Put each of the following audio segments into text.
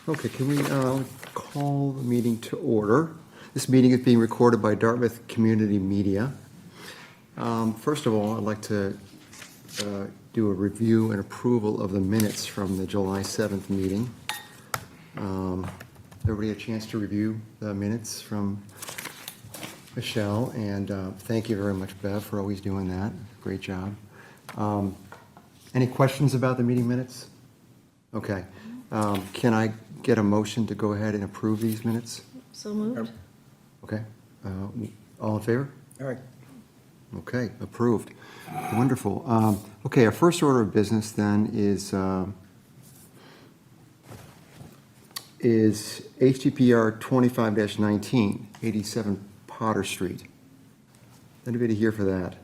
Okay, can we call the meeting to order? This meeting is being recorded by Dartmouth Community Media. First of all, I'd like to do a review and approval of the minutes from the July 7th meeting. Everybody a chance to review the minutes from Michelle, and thank you very much, Bev, for always doing that. Great job. Any questions about the meeting minutes? Okay. Can I get a motion to go ahead and approve these minutes? So moved. Okay. All in favor? All right. Okay, approved. Wonderful. Okay, our first order of business then is HTPR 25-19, 87 Potter Street. Anybody here for that?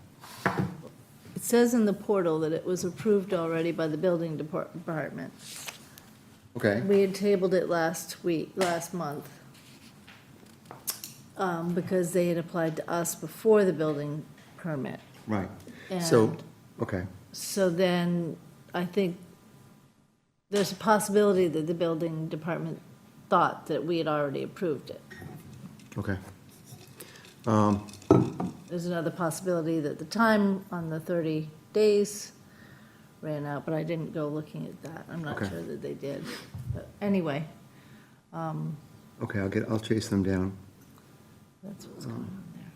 It says in the portal that it was approved already by the building department. Okay. We had tabled it last month, because they had applied to us before the building permit. Right. So, And okay. so then I think there's a possibility that the building department thought that we had already approved it. Okay. There's another possibility that the time on the 30 days ran out, but I didn't go looking at that. I'm not Okay. sure that they did. But anyway, Okay, I'll chase them down. that's what's going on there.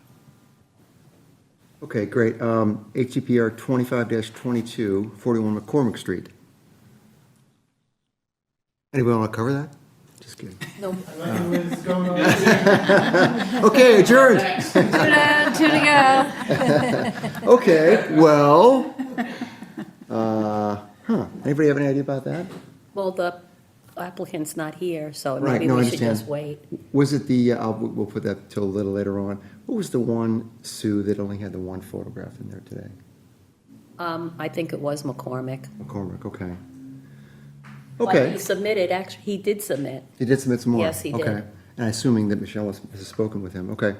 Okay, great. HTPR 25-22, 41 McCormick Street. Anybody want to cover that? Just kidding. Nope. Okay, adjourned. Two to go. Okay, well, anybody have any idea about that? Well, the applicant's not here, so Right, maybe no, I we should understand. just wait. Was it we'll put that till a little later on. What was the one, Sue, that only had the one photograph in there today? I think it was McCormick. McCormick, okay. But Okay, he submitted, actually, he did submit. he did submit some more? Yes, he did. Okay, and assuming that Michelle has spoken with him, okay.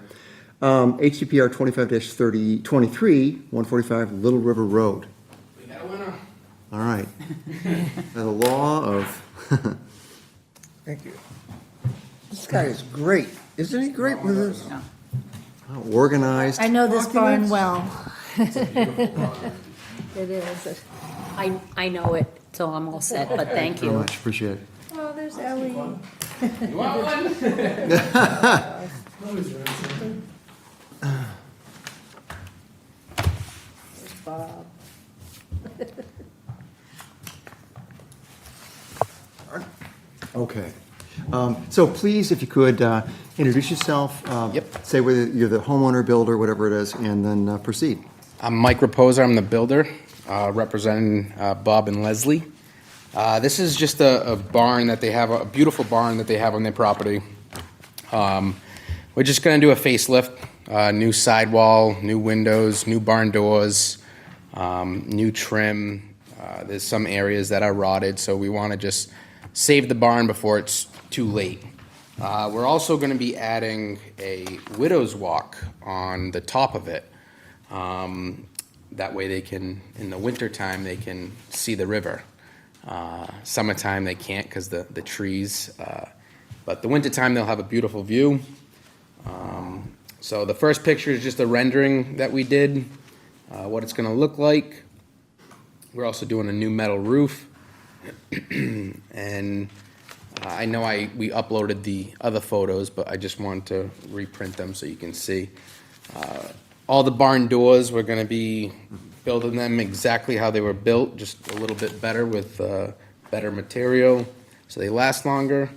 HTPR 25-23, 145 Little River Road. We got a winner. All right. The law of, Thank you. This guy is great. Isn't he great with this? organized. I know this barn Documents? well. It is. I know it, so I'm all set, but thank Very you. much, appreciate it. Oh, there's Ellie. You want one? There's Bob. Okay. So please, if you could, introduce yourself. Yep. Say whether you're the homeowner, builder, whatever it is, and then proceed. I'm Mike Raposa. I'm the builder, representing Bob and Leslie. This is just a barn that they have, a beautiful barn that they have on their property. We're just going to do a facelift, new sidewall, new windows, new barn doors, new trim. There's some areas that are rotted, so we want to just save the barn before it's too late. We're also going to be adding a widow's walk on the top of it. That way they can, in the wintertime, they can see the river. Summertime they can't because the trees, but the wintertime they'll have a beautiful view. So the first picture is just a rendering that we did, what it's going to look like. We're also doing a new metal roof. And I know we uploaded the other photos, but I just wanted to reprint them so you can see. All the barn doors, we're going to be building them exactly how they were built, just a little bit better with better material, so they last longer.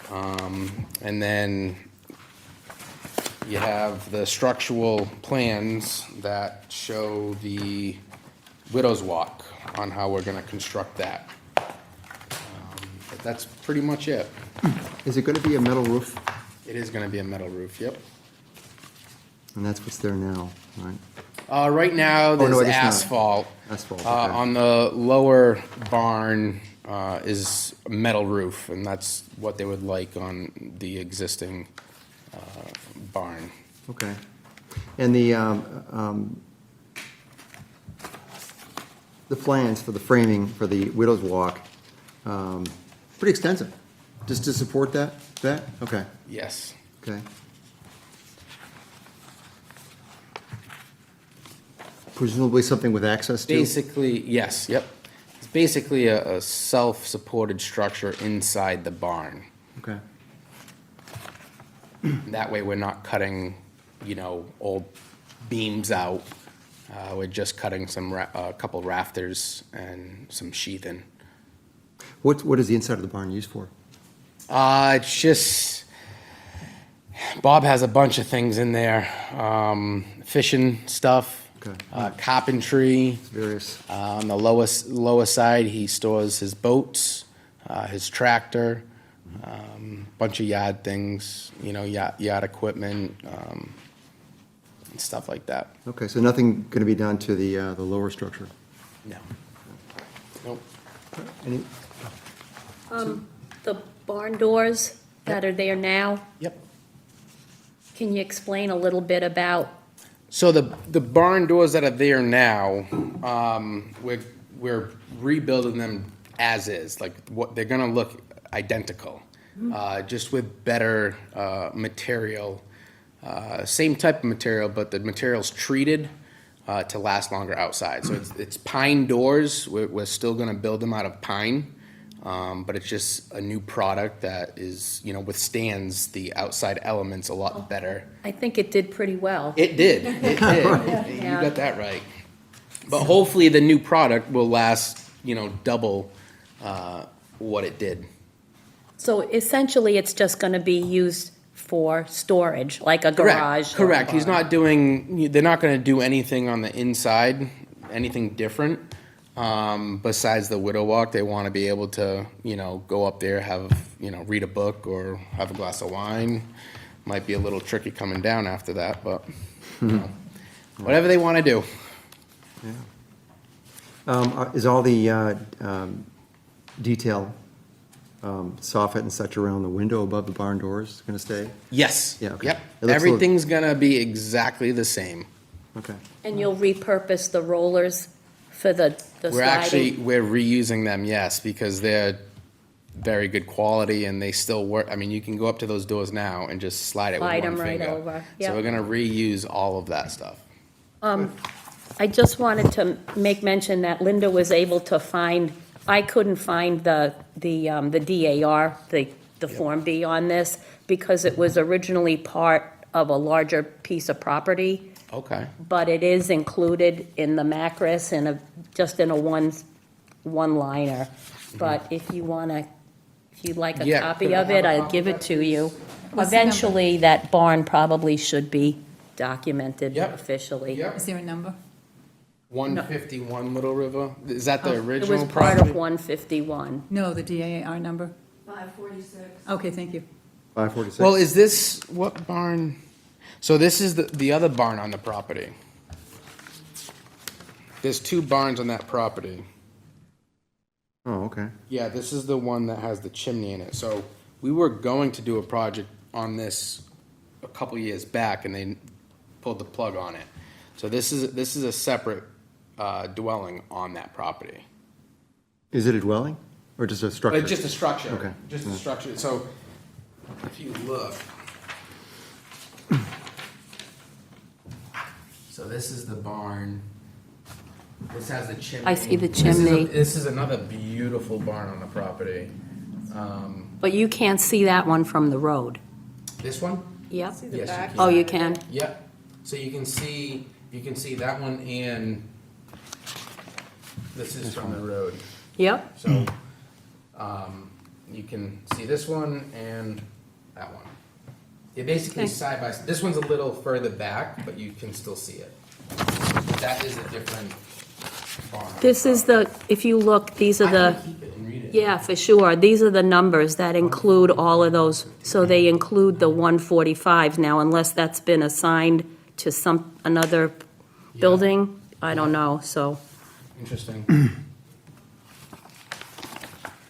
And then you have the structural plans that show the widow's walk on how we're going to construct that. But that's pretty much it. Is it going to be a metal roof? It is going to be a metal roof, yep. And that's what's there now, right? Right now, no, there's it is not. asphalt. Asphalt, okay. On the lower barn is a metal roof, and that's what they would like on the existing barn. Okay. And the plans for the framing for the widow's walk, pretty extensive. Just to support that? Okay, Yes. okay. Presumably something with access to? Basically, yes, yep. It's basically a self-supported structure inside the barn. Okay, That way, we're not cutting, old beams out. We're just cutting a couple rafters and some sheathing. what is the inside of the barn used for? It's just, Bob has a bunch of things in there. Fishing stuff, Okay. Carpentry. Various, On the lower side, he stores his boats, his tractor, bunch of yard things, yard equipment, and stuff like that. okay, so nothing going to be done to the lower structure? No. Nope. Any, The barn doors that are there now, Yep. can you explain a little bit about, So the barn doors that are there now, we're rebuilding them as is. Like what they're gonna look identical, just with better material, same type of material, but the material's treated to last longer outside. So it's pine doors. We're still gonna build them out of pine. But it's just a new product that is, withstands the outside elements a lot better. I think it did pretty well. It did. It did. You got that right. But hopefully the new product will last, double what it did. So essentially, it's just gonna be used for storage, like a garage. or a Correct. He's barn. not doing, they're not gonna do anything on the inside, anything different. Besides the widow walk, they wanna be able to, go up there, have, read a book or have a glass of wine. Might be a little tricky coming down after that, but, whatever they wanna do. is all the detail, soffit and such around the window above the barn doors going to stay? Yes. Yeah, okay. Yep. It looks a little- Everything's gonna be exactly the same. Okay, And you'll repurpose the rollers for the sliding? We're reusing them, yes, because they're very good quality and they still work. I mean, you can go up to those doors now and just slide it with Slide one 'em right finger. over, So yep. we're gonna reuse all of that stuff. I just wanted to make mention that Linda was able to find, I couldn't find the DAR, the Form B on this, because it was originally part of a larger piece of property, Okay. but it is included in the macris just in a one-liner. But if you'd like a Yeah, copy could I of have it, a I'd copy give of it that, to you. What's the number? Eventually, that barn probably should be documented Yep. officially. Yep. Is there a number? 151 Little River. Is that the It original was part property? of 151. No, the DAR number? 546. Okay, thank you. 546? Well, is this, what barn? So this is the other barn on the property. There's two barns on that property. Oh, okay. Yeah, this is the one that has the chimney in it. So we were going to do a project on this a couple years back, and they pulled the plug on it. So this is a separate dwelling on that property. Is it a dwelling or just a structure? Just a structure. Okay. Just a structure. So if you look. So this is the barn. This has the chimney. I see the This is chimney. this is another beautiful barn on the property. But you can't see that one from the road. This one? Yep. See the Yes, you back? can. Oh, you can? Yep. So you can see that one and this is from the road. Yep. So, you can see this one and that one. They're basically Okay. side by, this one's a little further back, but you can still see it. That is a different barn. This is if you look, these are I the, can keep it and read it. yeah, for sure. These are the numbers that include all of those. So they include the 145s now, unless that's been assigned to another building. I don't know, so. Interesting.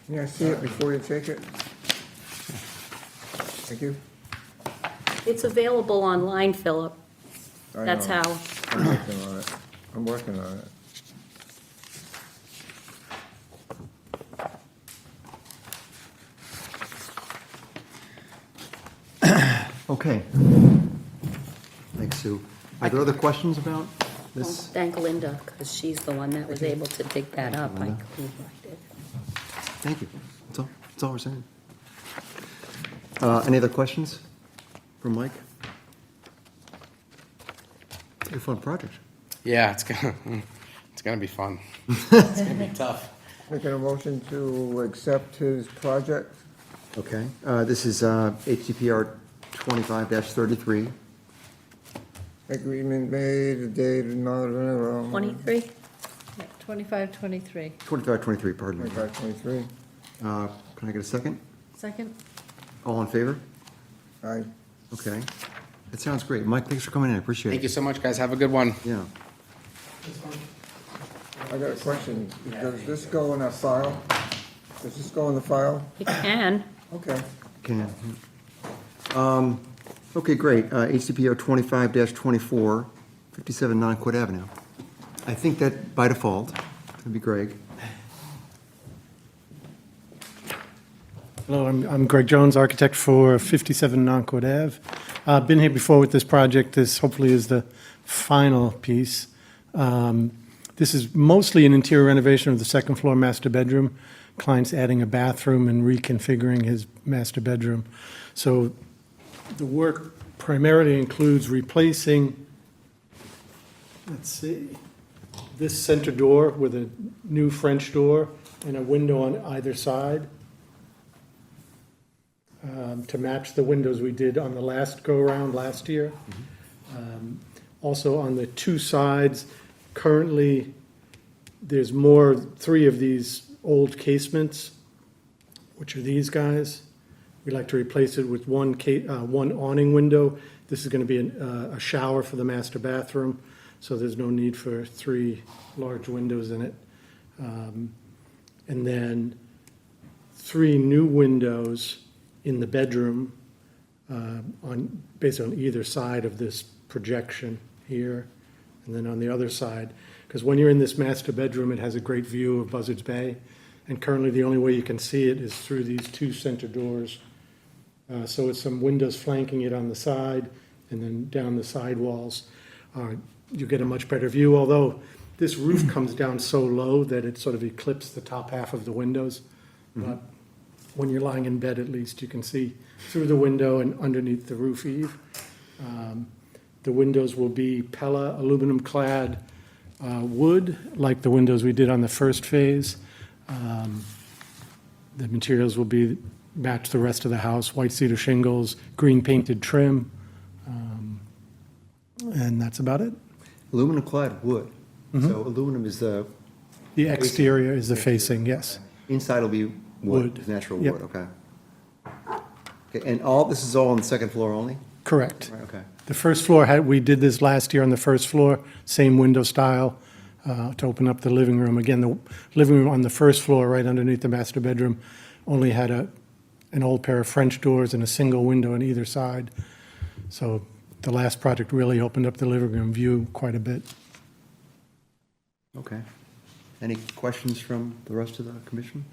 Yeah, see it before you take it. Thank you. It's available online, Philip. I That's know. how. I'm working on it. I'm working on it. Okay. Thanks, Sue. Are there other questions about this? Thank Linda, because she's the one that was able to dig that up. I Linda. couldn't find it. Thank you. That's all we're saying. Any other questions for Mike? It's a fun project. Yeah, it's gonna be fun. It's gonna be tough. Making a motion to accept his project. Okay, this is HCPR 25-33. Agreement made, dated, not, 23? 2523. 25-23, pardon me. 2523. Can I get a second? Second? All in favor? Aye. Okay. That sounds great. Mike, thanks for coming in. I appreciate it. Thank you so much, guys. Have a good one. Yeah. I got a question. Does this go in a file? Does this go in the file? It can. Okay. Can. Okay, great. HCPO 25-24, 57 Nonquit Avenue. I think that by default, would be Greg. Hello, I'm Greg Jones, architect for 57 Nonquit Ave. Been here before with this project. This hopefully is the final piece. This is mostly an interior renovation of the second floor master bedroom. Client's adding a bathroom and reconfiguring his master bedroom. So the work primarily includes replacing, let's see, this center door with a new French door and a window on either side. To match the windows we did on the last go-around last year. Also on the two sides, currently, there's three of these old casements, which are these guys. We like to replace it with one awning window. This is going to be a shower for the master bathroom, so there's no need for three large windows in it. And then three new windows in the bedroom, based on either side of this projection here, and then on the other side. Because when you're in this master bedroom, it has a great view of Buzzards Bay, and currently the only way you can see it is through these two center doors. So it's some windows flanking it on the side, and then down the side walls. You get a much better view, although this roof comes down so low that it sort of eclipses the top half of the windows. But when you're lying in bed, at least, you can see through the window and underneath the roof eave. The windows will be Pella aluminum-clad wood, like the windows we did on the first phase. The materials will match the rest of the house, white cedar shingles, green painted trim, and that's about it. Aluminum clad wood. So aluminum is the, The exterior is the facing, yes. inside will be wood, Wood. natural Yep. wood, okay. Okay, and this is all on the second floor only? Correct. Right, okay. The first floor, we did this last year on the first floor, same window style, to open up the living room. Again, the living room on the first floor, right underneath the master bedroom, only had an old pair of French doors and a single window on either side. So the last project really opened up the living room view quite a bit. Okay. Any questions from the rest of the commission?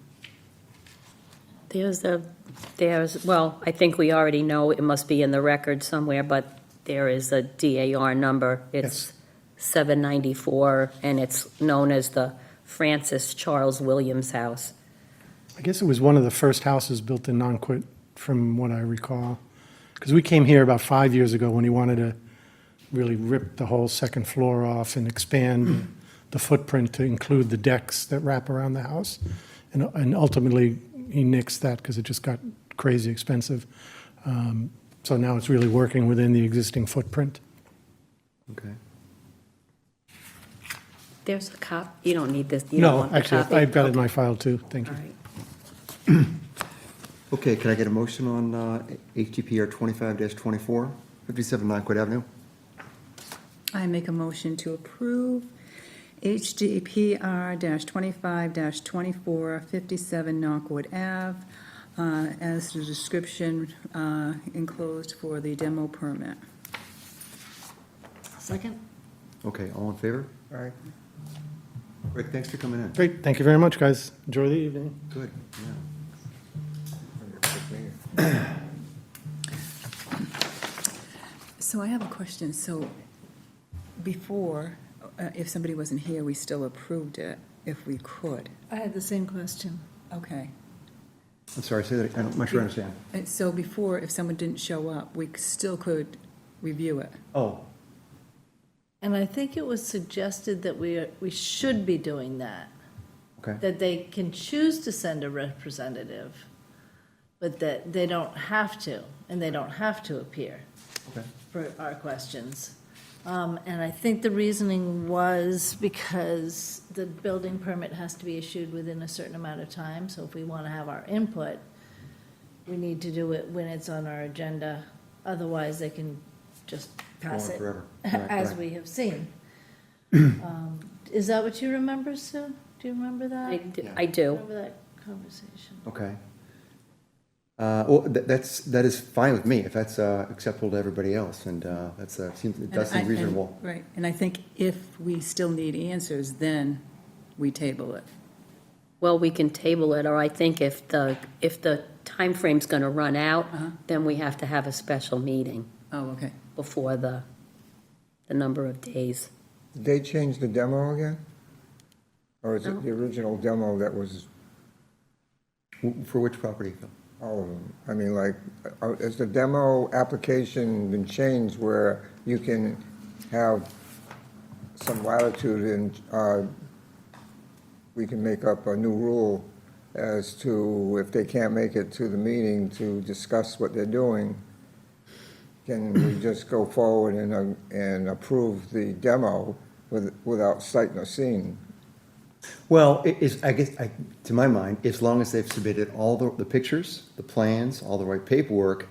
Well, I think we already know, it must be in the record somewhere, but there is a DAR number. It's 794, and it's known as the Francis Charles Williams House. I guess it was one of the first houses built in Nonquit, from what I recall. Because we came here about 5 years ago when he wanted to really rip the whole second floor off and expand the footprint to include the decks that wrap around the house. And ultimately, he nixed that because it just got crazy expensive. So now it's really working within the existing footprint. Okay. There's a cop, you don't need this, you don't No, want the actually, copy? I've got it in Okay. my file too, thank All you. right. Okay, can I get a motion on HGPR 25-24, 57 Nonquit Avenue? I make a motion to approve HDPR-25-24, 57 Knockwood Ave, as the description enclosed for the demo permit. Second? Okay, all in favor? All right. Rick, thanks for coming in. Great, thank you very much, guys. Enjoy the evening. Good, yeah. So I have a question. So before, if somebody wasn't here, we still approved it if we could. I had the same question. Okay. I'm sorry, say that, I'm not sure I understand. And so before, if someone didn't show up, we still could review it. Oh, And I think it was suggested that we should be doing that, okay. that they can choose to send a representative, but that they don't have to, and they don't have to appear Okay. for our questions. And I think the reasoning was because the building permit has to be issued within a certain amount of time, so if we want to have our input, we need to do it when it's on our agenda, otherwise they can just pass Go on it, forever. Right, as right. we have seen. Is that what you remember, Sue? Do you remember that? I do. Remember that conversation? Okay. Well, that is fine with me, if that's acceptable to everybody else, and that's, it does seem reasonable. Right, and I think if we still need answers, then we table it. Well, we can table it, or I think if the timeframe's going to run out, then we have to have a special meeting Oh, okay. before the number of days. Did they change the demo again? Or is it the original demo that was For which property, Phil? all of them? I mean, like, has the demo application been changed where you can have some latitude and we can make up a new rule as to if they can't make it to the meeting to discuss what they're doing, can we just go forward and approve the demo without sight nor seeing? Well, I guess, to my mind, as long as they've submitted all the pictures, the plans, all the right paperwork,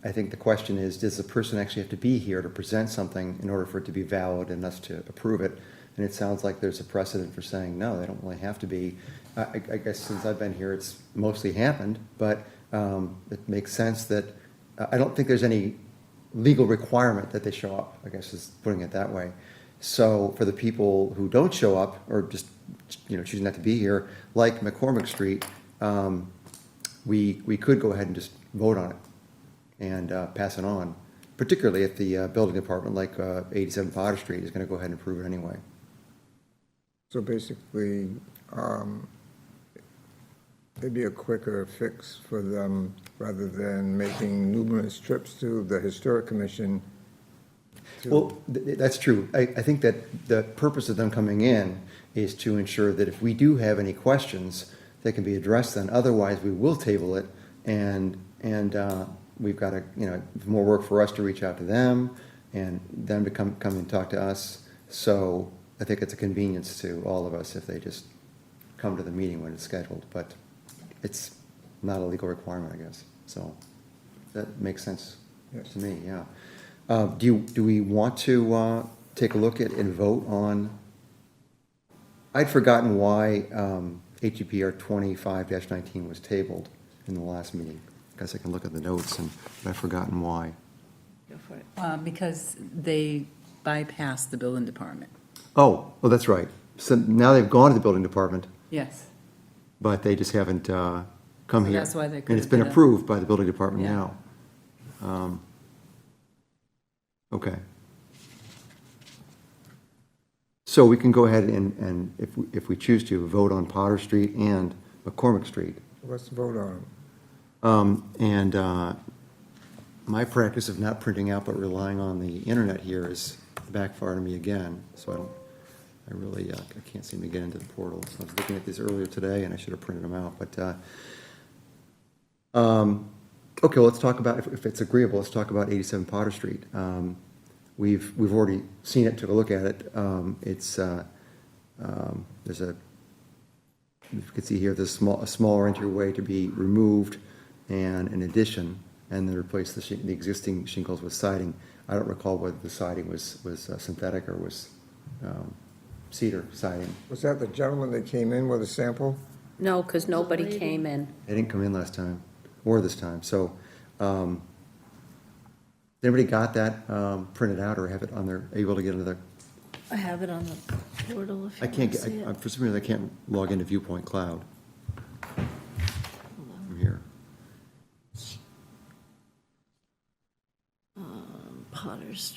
I think the question is, does the person actually have to be here to present something in order for it to be valid and us to approve it? And it sounds like there's a precedent for saying, no, they don't really have to be. I guess since I've been here, it's mostly happened, but it makes sense that, I don't think there's any legal requirement that they show up, I guess is putting it that way. So for the people who don't show up, or just, choosing not to be here, like McCormick Street, we could go ahead and just vote on it and pass it on, particularly if the building department, like 87 Potter Street, is going to go ahead and approve it anyway. So basically, it'd be a quicker fix for them rather than making numerous trips to the Historic Commission. Well, that's true. I think that the purpose of them coming in is to ensure that if we do have any questions, they can be addressed then. Otherwise, we will table it, and we've got more work for us to reach out to them, and them to come and talk to us. So I think it's a convenience to all of us if they just come to the meeting when it's scheduled, but it's not a legal requirement, I guess. So that makes sense Yes. to me, yeah. Do we want to take a look at and vote on? I'd forgotten why HGPR 25-19 was tabled in the last meeting. I guess I can look at the notes, but I've forgotten why. Go for it. Because they bypassed the building department. Oh, that's right. So now they've gone to the building department, Yes. but they just haven't come So here. that's why they And it's couldn't been do that. approved by the building department Yeah. now. Okay. So we can go ahead and if we choose to, vote on Potter Street and McCormick Street. Let's vote on them. My practice of not printing out but relying on the internet here is backfired on me again, so I really I can't seem to get into the portal. So I was looking at these earlier today, and I should have printed them out, but okay, let's talk about, if it's agreeable, let's talk about 87 Potter Street. We've already seen it, took a look at it. It's there's you can see here, there's a smaller entryway to be removed and an addition, and then replace the existing shingles with siding. I don't recall whether the siding was synthetic or was cedar siding. Was that the gentleman that came in with a sample? No, because nobody lady. came in. They didn't come in last time, or this time, so, anybody got that printed out or have it on their, able to get into their, I have it on the portal if I you can't want to get, see it. for some reason I can't log into Viewpoint Cloud from here. Potter Street.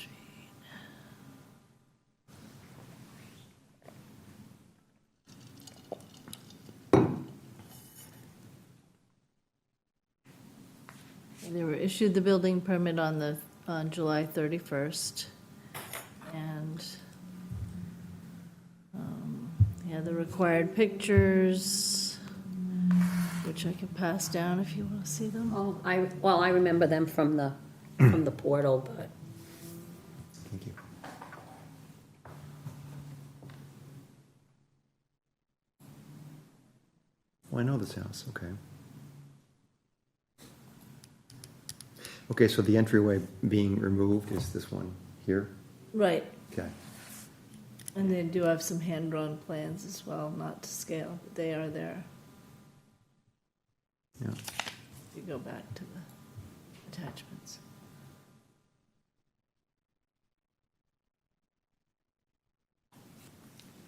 They were issued the building permit on July 31st. And, yeah, the required pictures, which I can pass down if you want to see them. Oh, I remember them from the portal, but Thank you. Well, I know this house, okay. Okay, so the entryway being removed is this one here? Right, Okay, and they do have some hand-drawn plans as well, not to scale, but they are there. yeah. If you go back to the attachments.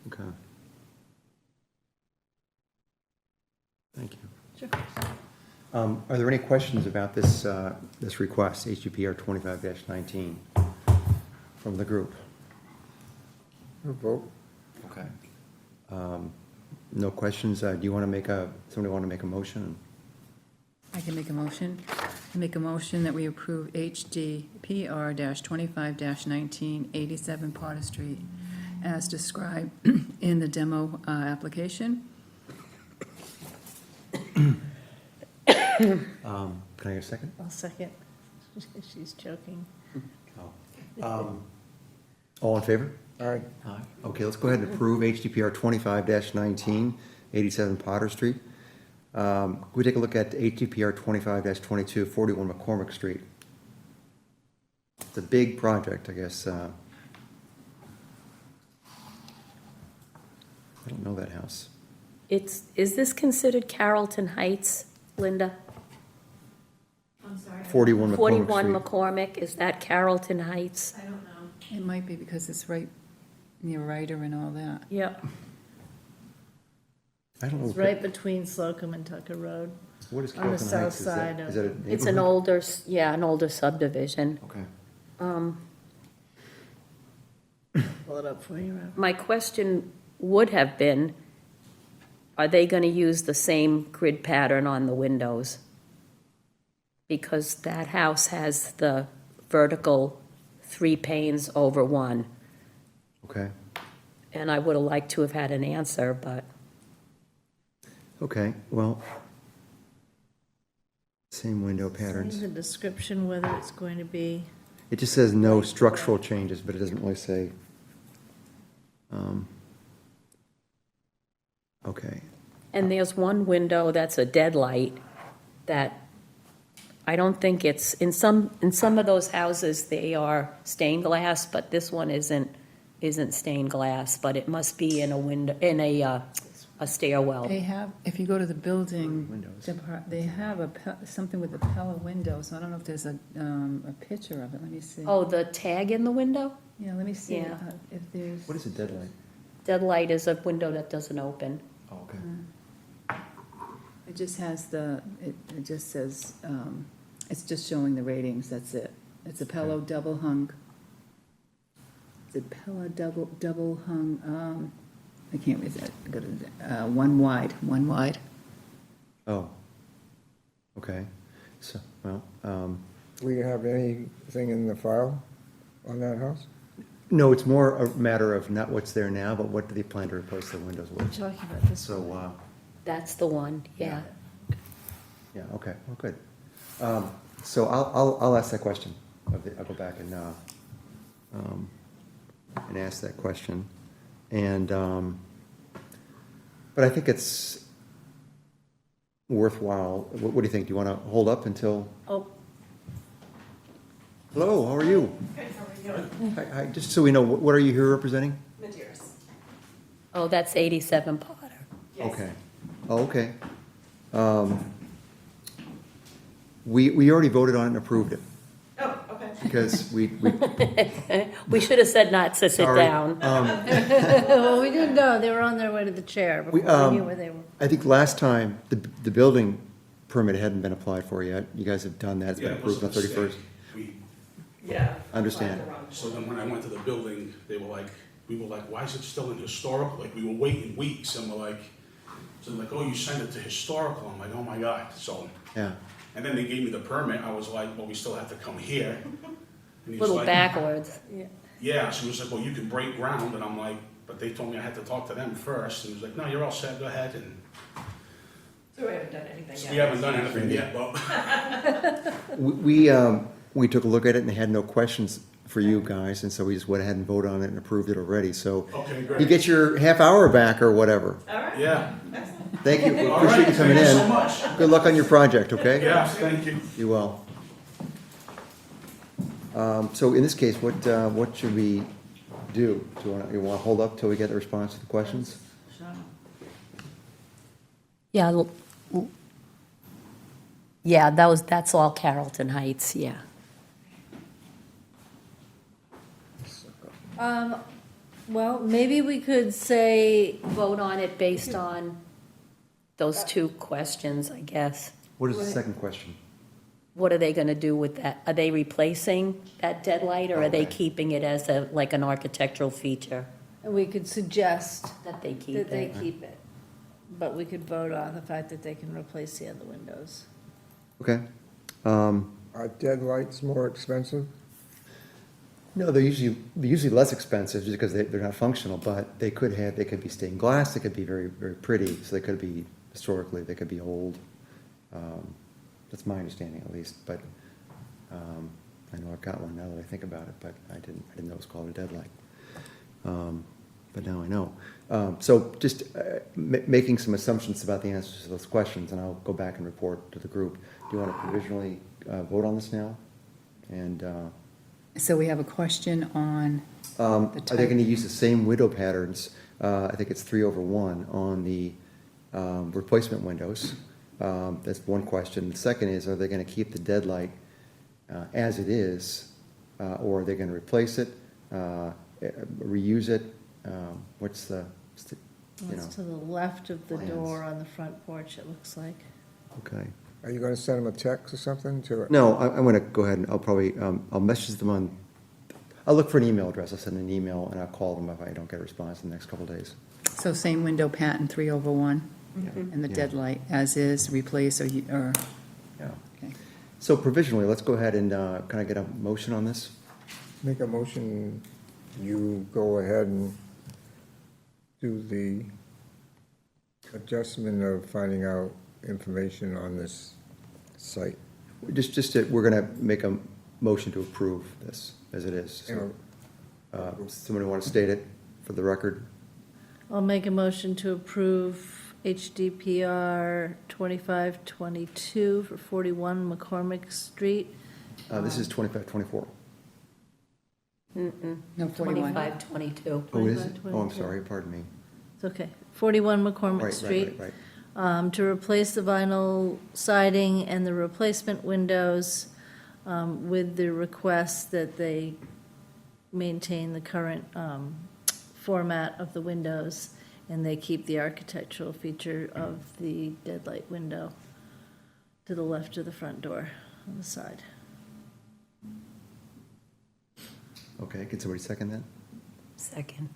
Okay. Thank you. Sure. Are there any questions about this, this request, HGPR 25-19, from the group? Vote. Okay. No questions? Do you want to somebody want to make a motion? I can make a motion. I make a motion that we approve HDPR 25-19, 87 Potter Street, as described in the demo application. Can I get a second? I'll second. She's joking. All in favor? All right, Aye. Okay, let's go ahead and approve HDPR 25-19, 87 Potter Street. Can we take a look at HDPR 25-22, 41 McCormick Street? It's a big project, I guess. I don't know that house. is this considered Carrollton Heights, Linda? 41 McCormick 41 Street. McCormick, is that Carrollton Heights? It might be because it's right near Ryder and all that. Yep. I don't know. It's right between Slocum and Tucker Road. What is on the Carrollton south Heights? Is that- side of- Is that a It's an neighborhood? an older subdivision. Okay. Pull it up for you, Rob. My question would have been, are they gonna use the same grid pattern on the windows? Because that house has the vertical 3 panes over 1, Okay, and I would have liked to have had an answer, but okay, well, same window In patterns. the description whether it's going to be, It just says no structural changes, but it doesn't really say. Okay, and there's one window that's a dead light that I don't think it's, in some of those houses, they are stained glass, but this one isn't stained glass, but it must be in a window, in a stairwell. They have, if you go to the building, Windows. they have something with the Pella windows. I don't know if there's a picture of it. Let me see. Oh, the tag in the window? Yeah, let me see Yeah. if there's. what is a deadline? Dead light is a window that doesn't open. Oh, okay. It just has it just says, it's just showing the ratings, that's it. It's a Pella double hung. It's a Pella double hung, I can't read that, go to, one wide. Oh, okay, so, well, we have anything in the file on that house? no, it's more a matter of not what's there now, but what do they plan to replace the windows we're with? talking about this. So, That's the one, yeah. yeah, okay, well, good. So I'll ask that question. I'll go back and ask that question. And, but I think it's worthwhile. What do you think? Do you want to hold up until? Oh, Hello, how are you? Good, how are you? Hi, just so we know, what are you here representing? Medeiros. Oh, that's 87 Potter. Yes. Okay. Oh, okay. We already voted on it and approved it, Oh, okay. because we, We should have said not to sit Sorry. down. well, we didn't know, they were on their way to the chair before we knew where they were. I think last time, the building permit hadn't been applied for yet. You guys have done that, it's been Yeah, it was approved a on 31st. mistake. We, Yeah. Understand. so then when I went to the building, we were like, why is it still in historical? Like, we were waiting weeks, and we're like, oh, you sent it to historical. I'm like, oh my God. So Yeah, And then they gave me the permit, I was like, well, we still have to come here. And he's Little like, backwards. Yeah, she was like, well, you can break ground, and I'm like, but they told me I had to talk to them first, and he was like, no, you're all set, go ahead, and So we haven't done anything yet. we haven't done anything yet, but. We took a look at it and had no questions for you guys, and so we just went ahead and voted on it and approved it already, so. Okay, You great. get your half hour back or whatever. All right. Yeah, Excellent. Thank you, we all appreciate right, you coming thank you so in. much. Good luck on your project, okay? Yeah, thank you. You will. So in this case, what should we do? Do you want to hold up till we get the response to the questions? Yeah, yeah, that's all Carrollton Heights, yeah. Well, maybe we could say, Vote on it based on those two questions, I guess. What is the second question? What are they gonna do with that? Are they replacing that deadlight, or are they Okay. keeping it as a, like an architectural feature we could suggest that they keep that they it? keep it. But we could vote on the fact that they can replace the other windows. Okay. Are deadlights more expensive? No, they're usually less expensive just because they're not functional, but they could be stained glass, they could be very, very pretty, so they could be, historically, they could be old. That's my understanding at least, but I know I've got one now that I think about it, but I didn't know it was called a deadlight. But now I know. So just making some assumptions about the answers to those questions, and I'll go back and report to the group. Do you want to provisionally vote on this now? And So we have a question on, are they type. going to use the same window patterns? I think it's 3/1 on the replacement windows. That's one question. The second is, are they going to keep the deadlight as it is, or are they going to replace it, reuse it? What's the, you know, It's to the left of the Plans. door on the front porch, it looks like. okay. Are you gonna send them a text or something to? No, I'm going to go ahead and I'll probably, I'll message them on, I'll look for an email address. I'll send an email and I'll call them if I don't get a response in the next couple of days. so same window pattern, 3/1, and the Yeah. deadlight as is, replace or, Yeah. okay. So provisionally, let's go ahead and, can I get a motion on this? Make a motion, you go ahead and do the adjustment of finding out information on this site. We're going to make a motion to approve this as it is. You So, know, somebody want to state it for the record? I'll make a motion to approve HDPR 2522 for 41 McCormick Street. This is 2524. No, 41. 25, 22. Oh, is it? 25, Oh, I'm 22. sorry, pardon me. It's okay. 41 McCormick Right, Street. right. To replace the vinyl siding and the replacement windows with the request that they maintain the current format of the windows, and they keep the architectural feature of the deadlight window to the left of the front door on the side. Okay, can somebody second that? Second.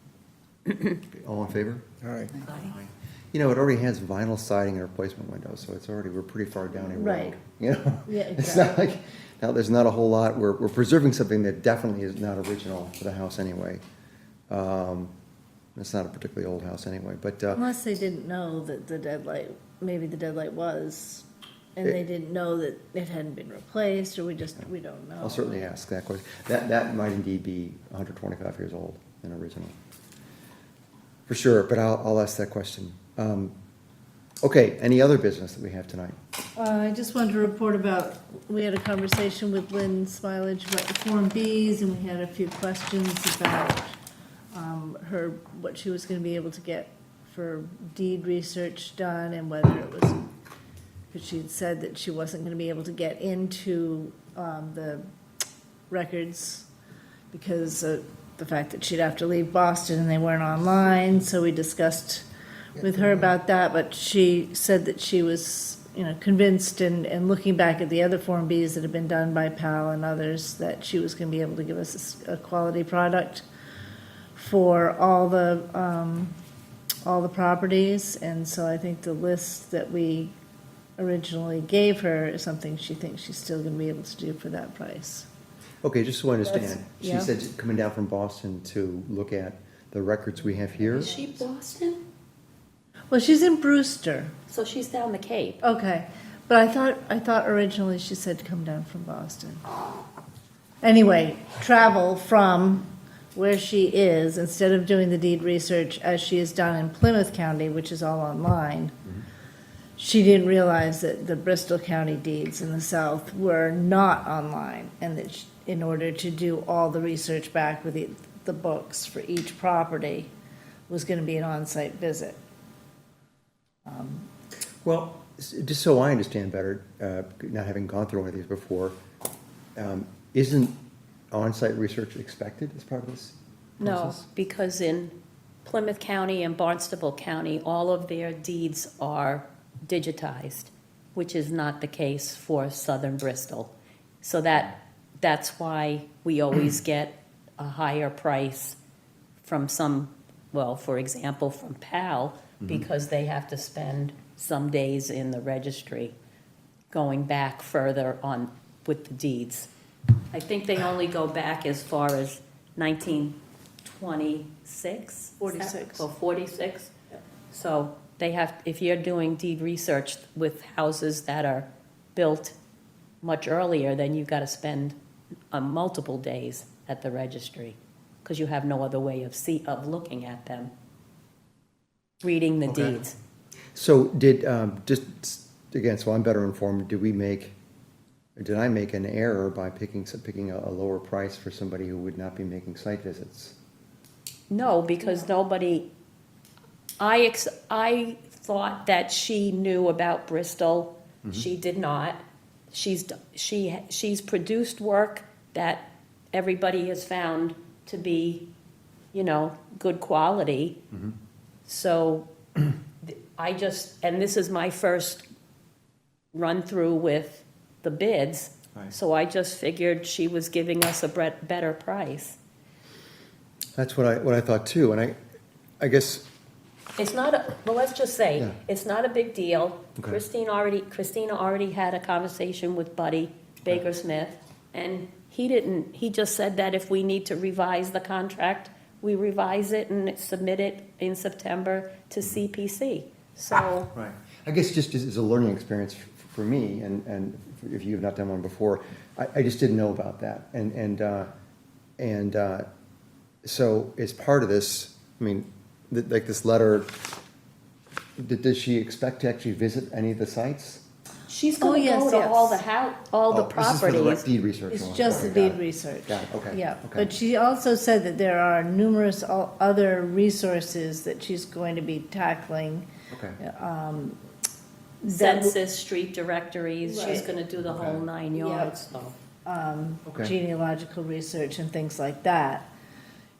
All in favor? All right, Aye. You know, it already has vinyl siding and replacement windows, so it's already, we're pretty far down a road. Right. You know? Yeah, It's not exactly. like, now, there's not a whole lot, we're preserving something that definitely is not original for the house anyway. It's not a particularly old house anyway, but, Unless they didn't know that the deadlight, maybe the deadlight was, and they didn't know that it hadn't been replaced, or we don't know. I'll certainly ask that question. That might indeed be 125 years old and original. For sure, but I'll ask that question. Okay, any other business that we have tonight? I just wanted to report about, we had a conversation with Lynn Smilage about the Form Bs, and we had a few questions about her, what she was gonna be able to get for deed research done, and whether it was, because she had said that she wasn't gonna be able to get into the records because of the fact that she'd have to leave Boston and they weren't online, so we discussed with her about that, but she said that she was, convinced and looking back at the other Form Bs that have been done by PAL and others, that she was gonna be able to give us a quality product for all the properties, and so I think the list that we originally gave her is something she thinks she's still gonna be able to do for that price. Okay, just so I understand, she yeah. said coming down from Boston to look at the records we have here? Is she Boston? Well, she's in Brewster, So she's down the Cape. okay, but I thought originally she said to come down from Boston. Anyway, travel from where she is, instead of doing the deed research as she has done in Plymouth County, which is all online, she didn't realize that the Bristol County deeds in the south were not online, and that in order to do all the research back with the books for each property was gonna be an on-site visit. Well, just so I understand better, not having gone through one of these before, isn't on-site research expected as part of this No, process? because in Plymouth County and Barnstable County, all of their deeds are digitized, which is not the case for Southern Bristol. So that's why we always get a higher price from some, well, for example, from PAL, because they have to spend some days in the registry going back further on with the deeds. I think they only go back as far as 1926? 46. Oh, 46? So they have, if you're doing deed research with houses that are built much earlier, then you've got to spend multiple days at the registry, because you have no other way of looking at them, reading the Okay. deeds. So did, just, again, so I'm better informed, did I make an error by picking a lower price for somebody who would not be making site visits? No, because nobody, I thought that she knew about Bristol. She did not. She's produced work that everybody has found to be, good quality. So and this is my first run-through with the bids. Right. So I just figured she was giving us a better price. That's what I thought too, and I guess, It's not, well, let's just say, Yeah. it's not a big deal. Okay. Christina already had a conversation with Buddy Baker Smith, and he just said that if we need to revise the contract, we revise it and submit it in September to CPC. So, right, I guess just as a learning experience for me, and if you have not done one before, I just didn't know about that, and so as part of this, I mean, like this letter, does she expect to actually visit any of the sites? she's Oh, gonna yes, go to yes. all the Oh, this is for the properties. deed research. It's one. just the Okay, got deed it. research. Got it, okay, Yeah, okay. but she also said that there are numerous other resources that she's going to be tackling. Okay, that- Census, street directories, she's Right. gonna do the whole 9 yards, so. okay. genealogical research and things like that.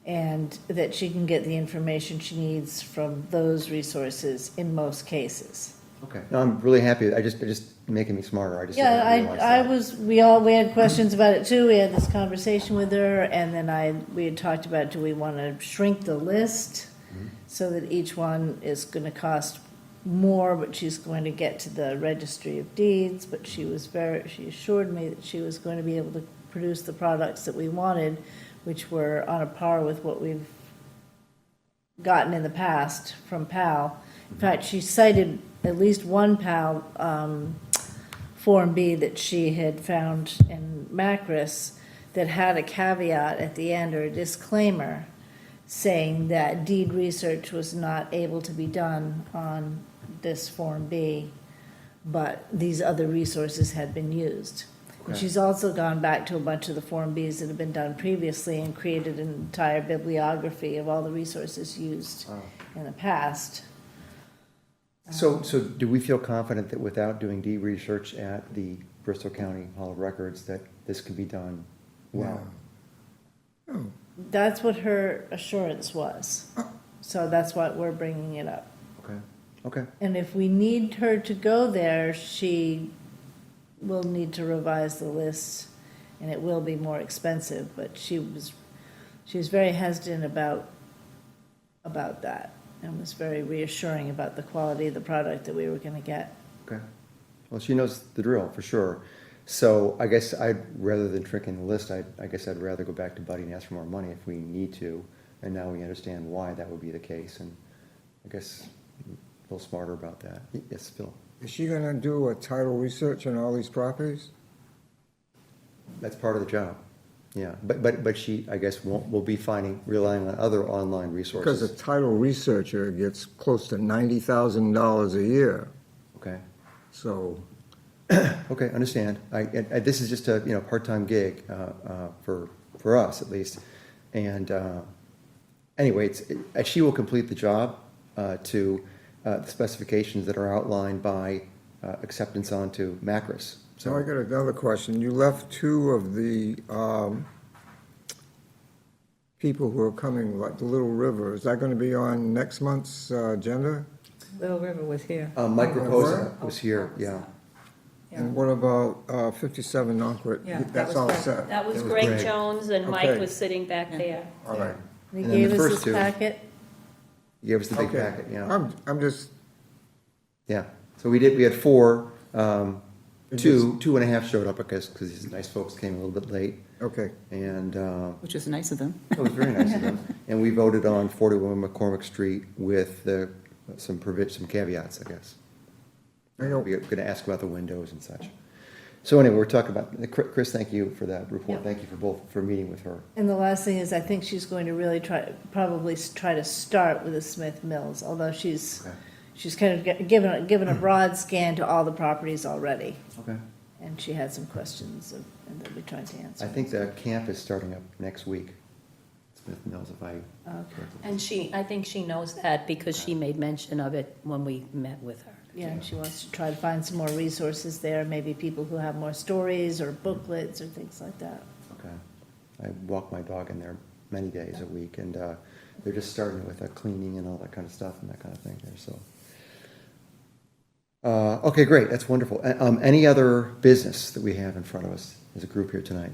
And that she can get the information she needs from those resources in most cases. Okay, no, I'm really happy, it just making me smarter, I just didn't Yeah, realize I that. was, we had questions about it too, we had this conversation with her, and then we had talked about, do we wanna shrink the list? So that each one is gonna cost more, but she's going to get to the registry of deeds, but she assured me that she was going to be able to produce the products that we wanted, which were on a par with what we've gotten in the past from PAL. In fact, she cited at least one PAL Form B that she had found in Macris that had a caveat at the end, or a disclaimer, saying that deed research was not able to be done on this Form B, but these other resources had been used. And Okay. she's also gone back to a bunch of the Form Bs that have been done previously and created an entire bibliography of all the resources used Wow. in the past. So do we feel confident that without doing deed research at the Bristol County Hall of Records, that this can be done well? That's what her assurance was. So that's why we're bringing it up. Okay, okay, And if we need her to go there, she will need to revise the list, and it will be more expensive, but she was very hesitant about that, and was very reassuring about the quality of the product that we were gonna get. okay. Well, she knows the drill, for sure. So I guess rather than tricking the list, I guess I'd rather go back to Buddy and ask for more money if we need to. And now we understand why that would be the case, and I guess a little smarter about that. Yes, Phil? Is she gonna do a title research on all these properties? That's part of the job, yeah. But she, I guess, will be relying on other online Because resources. a title researcher gets close to $90,000 a year, Okay, so, okay, understand. This is just a, part-time gig for us, at least. And anyway, she will complete the job to the specifications that are outlined by acceptance onto Macris. so I got another question. You left two of the people who are coming, like the Little River. Is that gonna be on next month's agenda? Little River was here. Mike Raposa was here, yeah. And what about 57 Nonquit? Yeah, that That's was all Greg. set? That was That was Greg Greg. Jones, and Mike Okay. was sitting back there. All right. They And then gave the us first this two. packet. He gave us the big Okay. packet, yeah. I'm just, Yeah, so we had four, It two and a half showed up because these nice folks came a little bit late. okay. And Which was nice of them. it was very nice of them. And we voted on 41 McCormick Street with some caveats, I guess. I know- We're going to ask about the windows and such. So anyway, we're talking about, Chris, thank you for that report. Yep. Thank you for meeting with her. And the last thing is, I think she's going to really probably try to start with the Smith Mills, although she's Okay. kind of given a broad scan to all the properties already. Okay. And she had some questions, and they'll be trying to answer. I think the camp is starting up next week. Smith Mills, if I. Okay. And I think she knows that because she made mention of it when we met with her. Yeah, and she wants to try to find some more resources there, maybe people who have more stories or booklets or things like that. Okay. I walk my dog in there many days a week, and they're just starting with cleaning and all that kind of stuff and that kind of thing there, so. Okay, great, that's wonderful. Any other business that we have in front of us as a group here tonight?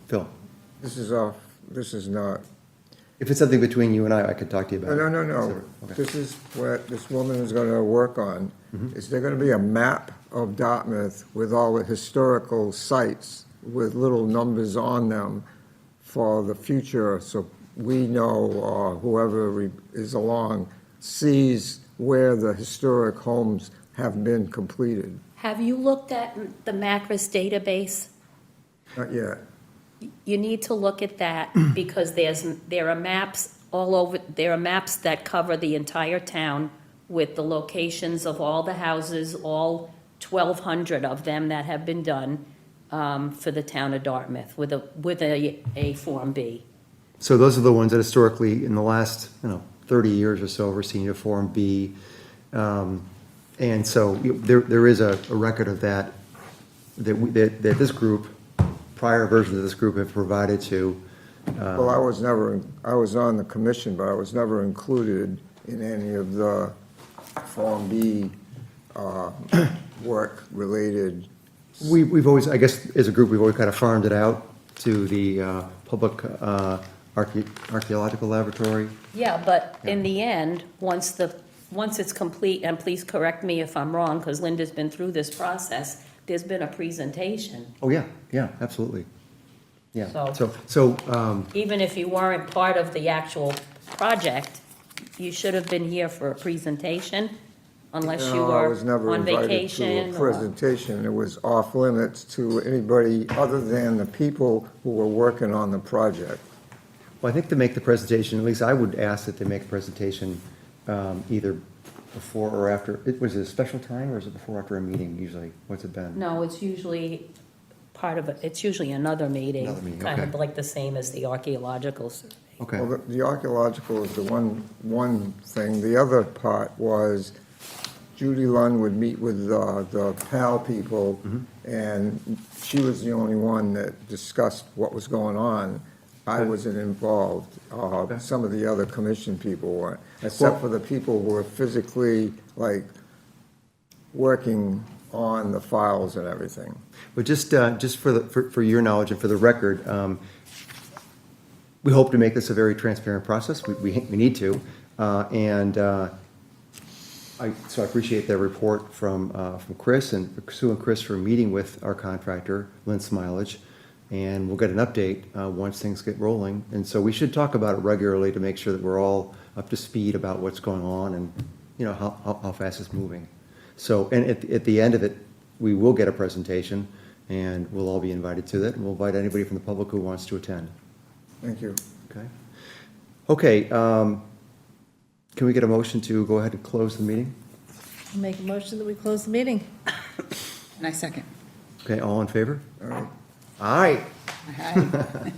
Phil, This is not, if it's something between you and I could talk to you about. no. Okay. This is what this woman is gonna work on. Is there gonna be a map of Dartmouth with all the historical sites with little numbers on them for the future, so we know, or whoever is along sees where the historic homes have been completed? Have you looked at the Macris database? Not yet. You need to look at that because there are maps all over, there are maps that cover the entire town with the locations of all the houses, all 1,200 of them that have been done for the town of Dartmouth with a Form B. So those are the ones that historically, in the last, 30 years or so, we're seeing a Form B. And so there is a record of that this group, prior versions of this group have provided to. Well, I was on the commission, but I was never included in any of the Form B work-related. We've always, I guess, as a group, we've always kind of farmed it out to the public archaeological laboratory. Yeah, but in the end, once it's complete, and please correct me if I'm wrong, because Linda's been through this process, there's been a presentation. Oh, yeah, absolutely. Yeah, So- so, Even if you weren't part of the actual project, you should have been here for a presentation, unless you No, I were was never on invited to vacation a or... presentation. It was off limits to anybody other than the people who were working on the project. well, I think to make the presentation, at least I would ask that they make a presentation either before or after. Was it a special time, or is it before or after a meeting usually? What's it been? No, it's usually it's usually another meeting. Another meeting, Kind of okay. like the same as the archaeological survey. Okay, Well, the archaeological is the one thing. The other part was Judy Lund would meet with the PAL people, and she was the only one that discussed what was going on. I wasn't involved. Some of the other commission people weren't, except for the people who were physically, like, working on the files and everything. but just for your knowledge and for the record, we hope to make this a very transparent process. We need to, and So I appreciate the report from Chris, and Sue and Chris for meeting with our contractor, Lintz Mileage, and we'll get an update once things get rolling. And so we should talk about it regularly to make sure that we're all up to speed about what's going on and, you know, how fast it's moving. So, and at the end of it, we will get a presentation, and we'll all be invited to that, and we'll invite anybody from the public who wants to attend. Thank you. Okay? Okay, can we get a motion to go ahead and close the meeting? Make a motion that we close the meeting. And I second. Okay, all in favor? All right. Aye. Aye.